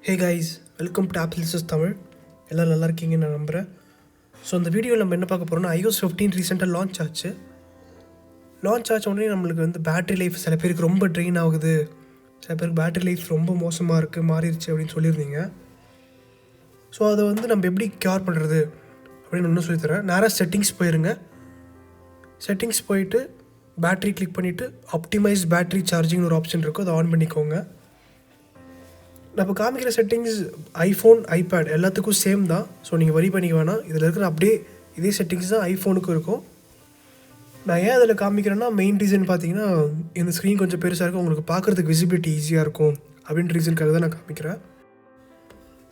Hey guys, welcome to apple Tamil. எல்லோரும் நல்லா இருக்கீங்கன்னு நான் நம்புகிறேன். ஸோ இந்த வீடியோவில் நம்ம என்ன பார்க்க போகிறோம்னா, iOS 15 ரீசெண்டாக லான்ச் ஆச்சு. லான்ச் ஆச்ச உடனே நம்மளுக்கு பேட்டரி லைஃப் சில பேருக்கு ரொம்ப ட்ரெயின் ஆகுது, சில பேருக்கு பேட்டரி லைஃப் ரொம்ப மோசமாக இருக்குது, மாறிடுச்சு அப்படின்னு சொல்லியிருந்தீங்க. ஸோ அதை நம்ம எப்படி கியூர் பண்ணுறது அப்படின்னு ஒன்றும் சொல்லித்தரேன். நேராக செட்டிங்ஸ் போயிருங்க. செட்டிங்ஸ் போயிட்டு பேட்டரி கிளிக் பண்ணிவிட்டு ஆப்டிமைஸ் பேட்டரி சார்ஜிங்னு ஒரு ஆப்ஷன் இருக்கும், அதை ஆன் பண்ணிக்கோங்க. நம்ம காமிக்கிற செட்டிங்ஸ் ஐஃபோன், ஐபேட் எல்லாத்துக்கும் சேம் தான். ஸோ நீங்கள் வரி பண்ணிக்க வேணாம். இதில் இருக்கிற அப்படியே இதே செட்டிங்ஸ் தான் ஐஃபோனுக்கும் இருக்கும். நான் ஏன் அதில் காமிக்கிறேன்னா, மெயின் ரீசன் பார்த்தீங்கன்னா, இந்த ஸ்க்ரீன் கொஞ்சம் பெருசாக இருக்கும், உங்களுக்கு பார்க்குறதுக்கு விசிபிலிட்டி ஈஸியாக இருக்கும் அப்படின்ற ரீசனுக்காக தான் நான் காமிக்கிறேன்.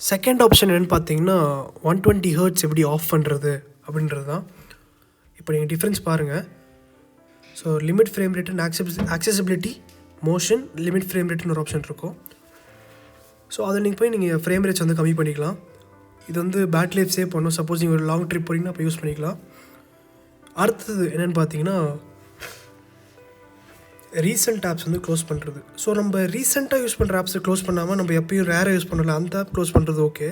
செகண்ட் ஆப்ஷன் என்னென்னு பார்த்தீங்கன்னா, 120 ஹெர்ட்ஸ் எப்படி ஆஃப் பண்ணுறது அப்படின்றது தான். இப்போ நீங்கள் டிஃப்ரென்ஸ் பாருங்கள். So limit frame rate and accessibility, motion, limit frame ரேட்னு ஒரு ஆப்ஷன் இருக்கும். ஸோ அதில் நீங்கள் போய் நீங்கள் ஃப்ரேம் ரேட்ஸ் கம்மி பண்ணிக்கலாம். இது பேட்டரி லைஃப் சேவ் பண்ணும். சப்போஸ் நீங்கள் ஒரு லாங் ட்ரிப் போகிறீங்கன்னா அப்போ யூஸ் பண்ணிக்கலாம். அடுத்தது என்னென்னு பார்த்தீங்கன்னா, ரீசெண்ட் ஆப்ஸ் க்ளோஸ் பண்ணுறது. ஸோ நம்ம ரீசெண்டாக யூஸ் பண்ணுற ஆப்ஸை க்ளோஸ் பண்ணாமல் நம்ம எப்பயும் ரேராக யூஸ் பண்ணல, அந்த ஆப் க்ளோஸ் பண்ணுறது ஓகே.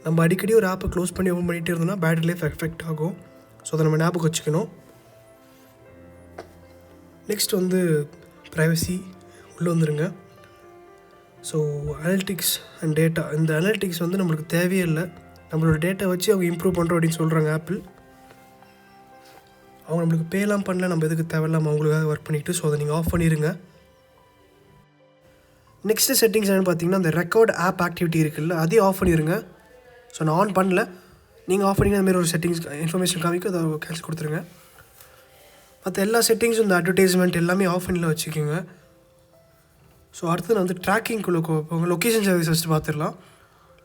நம்ம அடிக்கடி ஒரு ஆப்பை க்ளோஸ் பண்ணி ஓப்பன் பண்ணிகிட்டே இருந்தோம்னா பேட்டரி லைஃப் எஃபெக்ட் ஆகும். ஸோ அதை நம்ம ஞாபகம் வச்சுக்கணும். நெக்ஸ்ட் ப்ரைவசி உள்ளே வந்துடுங்க. ஸோ அனலிட்டிக்ஸ் அண்ட் டேட்டா, இந்த அனலிட்டிக்ஸ் நம்மளுக்கு தேவையே இல்லை. நம்மளோட டேட்டா வச்சு அவங்க இம்ப்ரூவ் பண்ணுறோம் அப்படின்னு சொல்கிறாங்க ஆப்பிள். அவங்க நம்மளுக்கு பேலாம் பண்ணல, நம்ம எதுக்கு தேவையில்லாமல் அவங்களுக்காக ஒர்க் பண்ணிக்கிட்டு. ஸோ அதை நீங்கள் ஆஃப் பண்ணிடுங்க. நெக்ஸ்ட்டு செட்டிங்ஸ் என்னென்னு பார்த்தீங்கன்னா, அந்த ரெக்கார்ட் ஆப் ஆக்டிவிட்டி இருக்குல்ல, அதையும் ஆஃப் பண்ணிடுங்க. ஸோ நான் ஆன் பண்ணல, நீங்கள் ஆஃப் பண்ணிங்கன்னா அதுமாரி ஒரு செட்டிங்ஸ் இன்ஃபர்மேஷன் காமிக்கும், அதை கேன்சல் கொடுத்துருங்க. மற்ற எல்லா செட்டிங்ஸும் இந்த அட்வர்டைஸ்மெண்ட் எல்லாமே ஆஃப் பண்ணியில் வச்சுக்கோங்க. ஸோ அடுத்து நான் ட்ராக்கிங்குள்ளே போங்க. லொக்கேஷன் சர்வீஸ் ஃபஸ்ட்டு பார்த்துடலாம்.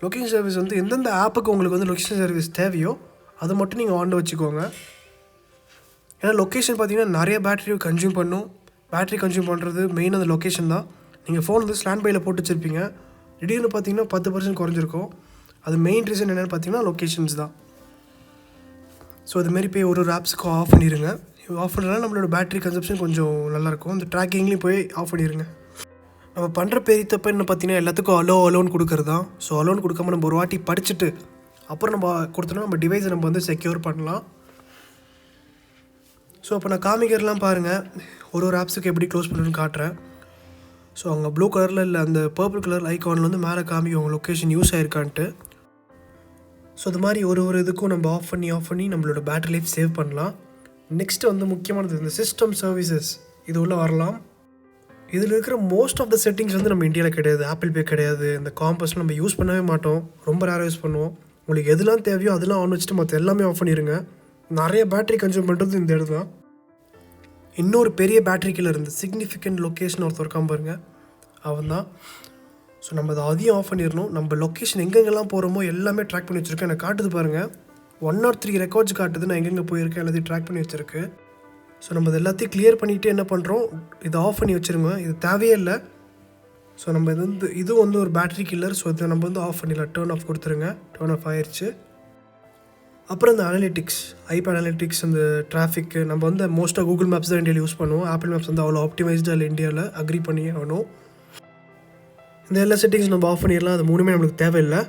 லொக்கேஷன் சர்வீஸ் எந்தெந்த ஆப்புக்கு உங்களுக்கு லொக்கேஷன் சர்வீஸ் தேவையோ அதை மட்டும் நீங்கள் ஆனில் வச்சுக்கோங்க. ஏன்னா லொக்கேஷன் பார்த்தீங்கன்னா நிறைய பேட்டரி கன்சியூம் பண்ணும். பேட்டரி கன்சியூம் பண்ணுறது மெயின் அந்த லொக்கேஷன் தான். நீங்கள் ஃபோன் ஸ்டாண்ட் பையில் போட்டு வச்சுருப்பீங்க, திடீர்னு பார்த்தீங்கன்னா 10% குறைஞ்சிருக்கும். அது மெயின் ரீசன் என்னென்னு பார்த்தீங்கன்னா லொக்கேஷன்ஸ் தான். ஸோ இதுமாரி போய் ஒரு ஆப்ஸுக்கும் ஆஃப் பண்ணிடுங்க. ஆஃப் பண்ணுறதுனால நம்மளோட பேட்டரி கன்சப்ஷன் கொஞ்சம் நல்லாயிருக்கும். இந்த ட்ராக்கிங்லேயும் போய் ஆஃப் பண்ணிடுங்க. நம்ம பண்ணுற பெரிய தப்பு என்ன பார்த்தீங்கன்னா, எல்லாத்துக்கும் அலோன் கொடுக்குறது தான். ஸோ அலோன் கொடுக்காம நம்ம ஒரு வாட்டி படிச்சுட்டு அப்புறம் நம்ம கொடுத்தோன்னா நம்ம டிவைஸை நம்ம செக்யூர் பண்ணலாம். ஸோ அப்போ நான் காமிக்கிறலாம் பாருங்கள், ஒரு ஆப்ஸுக்கு எப்படி க்ளோஸ் பண்ணுறதுன்னு காட்டுறேன். ஸோ அங்கே ப்ளூ கலரில் இல்லை அந்த பர்பிள் கலர் ஐக்கானில் மேலே காமிக்கும் உங்கள் லொக்கேஷன் யூஸ் ஆகிருக்கான்ட்டு. ஸோ இது மாதிரி ஒரு இதுக்கும் நம்ம ஆஃப் பண்ணி நம்மளோட பேட்டரி லைஃப் சேவ் பண்ணலாம். நெக்ஸ்ட்டு முக்கியமானது இந்த சிஸ்டம் சர்வீசஸ், இது உள்ளே வரலாம். இதில் இருக்கிற மோஸ்ட் ஆஃப் த செட்டிங்ஸ் நம்ம இந்தியாவில் கிடையாது. ஆப்பிள் பே கிடையாது, இந்த காம்பஸ்லாம் நம்ம யூஸ் பண்ணவே மாட்டோம், ரொம்ப ரேராக யூஸ் பண்ணுவோம். உங்களுக்கு எதுலாம் தேவையோ அதெல்லாம் ஆன் வச்சுட்டு மற்ற எல்லாமே ஆஃப் பண்ணிடுங்க. நிறைய பேட்டரி கன்சியூம் பண்ணுறது இந்த இடம் தான். இன்னொரு பெரிய பேட்டரி கீழே இருந்து சிக்னிஃபிகண்ட் லொக்கேஷன் ஒருத்தர் பாருங்க, அவன் தான். ஸோ நம்ம அதையும் ஆஃப் பண்ணிடணும். நம்ம லொக்கேஷன் எங்கெங்கெல்லாம் போகிறோமோ எல்லாமே ட்ராக் பண்ணி வச்சுருக்கேன். எனக்கு காட்டுது பாருங்கள், 103 ரெக்கார்ட்ஸ் காட்டுது நான் எங்கெங்கே போயிருக்கேன், எல்லாத்தையும் ட்ராக் பண்ணி வச்சுருக்கு. ஸோ நம்ம இது எல்லாத்தையும் கிளியர் பண்ணிவிட்டு என்ன பண்ணுறோம், இதை ஆஃப் பண்ணி வச்சுருங்க. இது தேவையே இல்லை. ஸோ நம்ம இது ஒரு பேட்டரி கில்லர். ஸோ இதை நம்ம ஆஃப் பண்ணிடலாம். டர்ன் ஆஃப் கொடுத்துருங்க. டர்ன் ஆஃப் ஆயிடுச்சு. அப்புறம் இந்த அனலிட்டிக்ஸ், ஐபேட் அனலிட்டிக்ஸ், இந்த டிராஃபிக்கு நம்ம மோஸ்ட்டாக கூகுள் மேப்ஸ் தான் இந்தியாவில் யூஸ் பண்ணுவோம். ஆப்பிள் மேப்ஸ் அவ்வளோ ஆப்டிமைஸ்டாக இல்லை இந்தியாவில், அக்ரி பண்ணி ஆகணும். இந்த எல்லா செட்டிங்ஸ் நம்ம ஆஃப் பண்ணிடலாம். அது மூணுமே நம்மளுக்கு தேவையில்லை.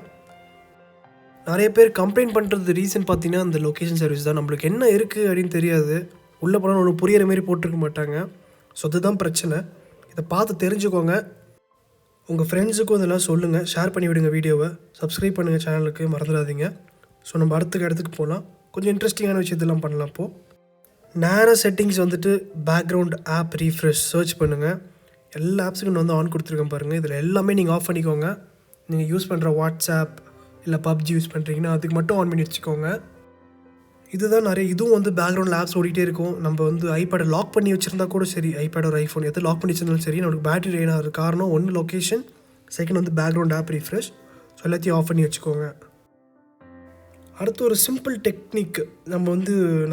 நிறைய பேர் கம்ப்ளைண்ட் பண்ணுறது ரீசன் பார்த்தீங்கன்னா இந்த லொக்கேஷன் சர்வீஸ் தான். நம்மளுக்கு என்ன இருக்குது அப்படின்னு தெரியாது, உள்ளே போனால் ஒன்று புரியிற மாரி போட்டிருக்க மாட்டாங்க. ஸோ அதுதான் பிரச்சனை. இதை பார்த்து தெரிஞ்சுக்கோங்க. உங்கள் ஃப்ரெண்ட்ஸுக்கும் இதெல்லாம் சொல்லுங்கள், ஷேர் பண்ணி விடுங்க வீடியோவை. சப்ஸ்கிரைப் பண்ணுங்கள் சேனலுக்கு, மறந்துடாதீங்க. ஸோ நம்ம அடுத்த இடத்துக்கு போகலாம். கொஞ்சம் இன்ட்ரெஸ்டிங்கான விஷயத்தெல்லாம் பண்ணலாம். இப்போது நேராக settings background app refresh search பண்ணுங்கள். எல்லா ஆப்ஸுக்கும் நான் ஆன் கொடுத்துருக்கேன் பாருங்கள். இதில் எல்லாமே நீங்கள் ஆஃப் பண்ணிக்கோங்க. நீங்கள் யூஸ் பண்ணுற வாட்ஸ்அப் இல்லை பப்ஜி யூஸ் பண்ணுறீங்கன்னா அதுக்கு மட்டும் ஆன் பண்ணி வச்சுக்கோங்க. இதுதான் இதுவும் பேக்ரவுண்டில் ஆப்ஸ் ஓடிட்டே இருக்கும். நம்ம ஐபேடை லாக் பண்ணி வச்சுருந்தா கூட சரி, ஐபேட் ஒரு ஐஃபோன் எது லாக் பண்ணி வச்சிருந்தாலும் சரி, நம்மளுக்கு பேட்டரி ட்ரெயின் ஆகிற காரணம் ஒன்று location, second background app refresh. So எல்லாத்தையும் ஆஃப் பண்ணி வச்சுக்கோங்க. அடுத்து ஒரு சிம்பிள் டெக்னிக் நம்ம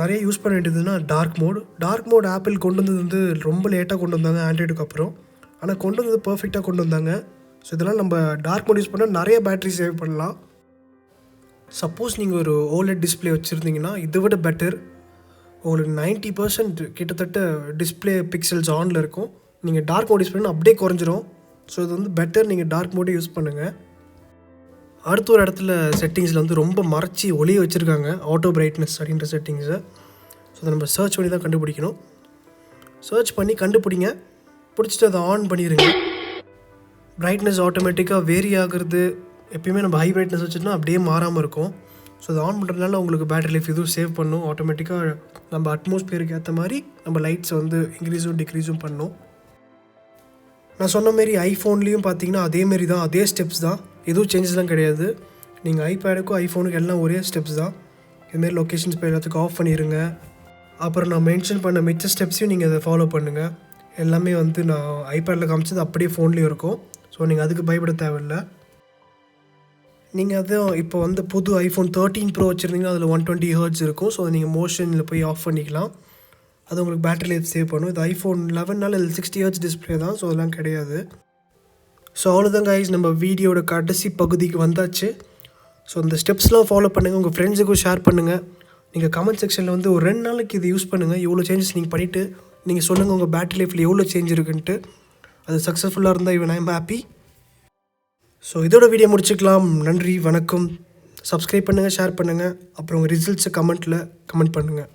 நிறைய யூஸ் பண்ண வேண்டியதுன்னா டார்க் மோட் ஆப்பிள் கொண்டு வந்தது ரொம்ப லேட்டாக கொண்டு வந்தாங்க ஆண்ட்ராய்டுக்கு அப்புறம். ஆனால் கொண்டு வந்தது பர்ஃபெக்டாக கொண்டு வந்தாங்க. ஸோ இதெல்லாம் நம்ம டார்க் மோட் யூஸ் பண்ணால் நிறைய பேட்டரி சேவ் பண்ணலாம். சப்போஸ் நீங்கள் ஒரு ஓலெட் டிஸ்பிளே வச்சுருந்தீங்கன்னா இதை விட பெட்டர். உங்களுக்கு 90% கிட்டத்தட்ட டிஸ்பிளே பிக்சல்ஸ் ஆனில் இருக்கும். நீங்கள் டார்க் மோட் யூஸ் பண்ணால் அப்படியே குறைஞ்சிரும். ஸோ இது பெட்டர், நீங்கள் டார்க் மோடே யூஸ் பண்ணுங்கள். அடுத்த ஒரு இடத்துல செட்டிங்ஸில் வந்து ரொம்ப மறைச்சி ஒளிய வச்சுருக்காங்க, ஆட்டோ பிரைட்னஸ் அப்படின்ற செட்டிங்ஸை. ஸோ அதை நம்ம சர்ச் பண்ணி தான் கண்டுபிடிக்கணும். சர்ச் பண்ணி கண்டுபிடிங்க, பிடிச்சிட்டு அதை ஆன் பண்ணிடுங்க. பிரைட்னஸ் ஆட்டோமேட்டிக்காக வேரி ஆகுறது எப்பயுமே நம்ம ஹை பிரைட்னஸ் வச்சுட்டோம்னா அப்படியே மாறாமல் இருக்கும். ஸோ அதை ஆன் பண்ணுறதுனால உங்களுக்கு பேட்டரி லைஃப் இதுவும் சேவ் பண்ணும். ஆட்டோமேட்டிக்காக நம்ம அட்மாஸ்பியருக்கு ஏற்ற மாதிரி நம்ம லைட்ஸை வந்து இன்க்ரீஸும் டிக்ரீஸும் பண்ணும். நான் சொன்ன மாரி ஐஃபோன்லேயும் பார்த்தீங்கன்னா அதேமாரி தான், அதே ஸ்டெப்ஸ் தான், எதுவும் சேஞ்சஸ்லாம் கிடையாது. நீங்கள் ஐபேடுக்கும் ஐஃபோனுக்கும் எல்லாம் ஒரே ஸ்டெப்ஸ் தான். இதுமாரி லொக்கேஷன்ஸ் போய் எல்லாத்துக்கும் ஆஃப் பண்ணிடுங்க. அப்புறம் நான் மென்ஷன் பண்ண மிச்ச ஸ்டெப்ஸையும் நீங்கள் அதை ஃபாலோ பண்ணுங்கள். எல்லாமே வந்து நான் ஐபேடில் காமிச்சது அப்படியே ஃபோன்லேயும் இருக்கும். ஸோ நீங்கள் அதுக்கு பயப்பட தேவையில்லை. நீங்கள் அதுவும் இப்போ வந்து புது iPhone 13 Pro வச்சுருந்தீங்கன்னா அதில் 120 Hz இருக்கும். ஸோ நீங்கள் மோஷனில் போய் ஆஃப் பண்ணிக்கலாம். அது உங்களுக்கு பேட்டரி லைஃப் சேவ் பண்ணும். இது iPhone 11 இதில் 60 Hz டிஸ்பிளே தான். ஸோ அதெல்லாம் கிடையாது. ஸோ அவ்வளோதான் கைஸ், நம்ம வீடியோட கடைசி பகுதிக்கு வந்தாச்சு. ஸோ இந்த ஸ்டெப்ஸ்லாம் ஃபாலோ பண்ணுங்கள், உங்கள் ஃப்ரெண்ட்ஸுக்கும் ஷேர் பண்ணுங்கள். நீங்கள் கமெண்ட் செக்ஷனில் வந்து ஒரு 2 நாளைக்கு இது யூஸ் பண்ணுங்கள். எவ்வளோ சேஞ்சஸ் நீங்கள் பண்ணிவிட்டு நீங்கள் சொல்லுங்கள் உங்கள் பேட்டரி லைஃப்பில் எவ்வளோ சேஞ்ச் இருக்குன்ட்டு. அது சக்ஸஸ்ஃபுல்லாக இருந்தால் ஐ எம் ஹாப்பி. ஸோ இதோட வீடியோ முடிச்சுக்கலாம். நன்றி, வணக்கம். சப்ஸ்கிரைப் பண்ணுங்கள், ஷேர் பண்ணுங்கள். அப்புறம் உங்கள் ரிசல்ட்ஸை கமெண்ட் பண்ணுங்கள்.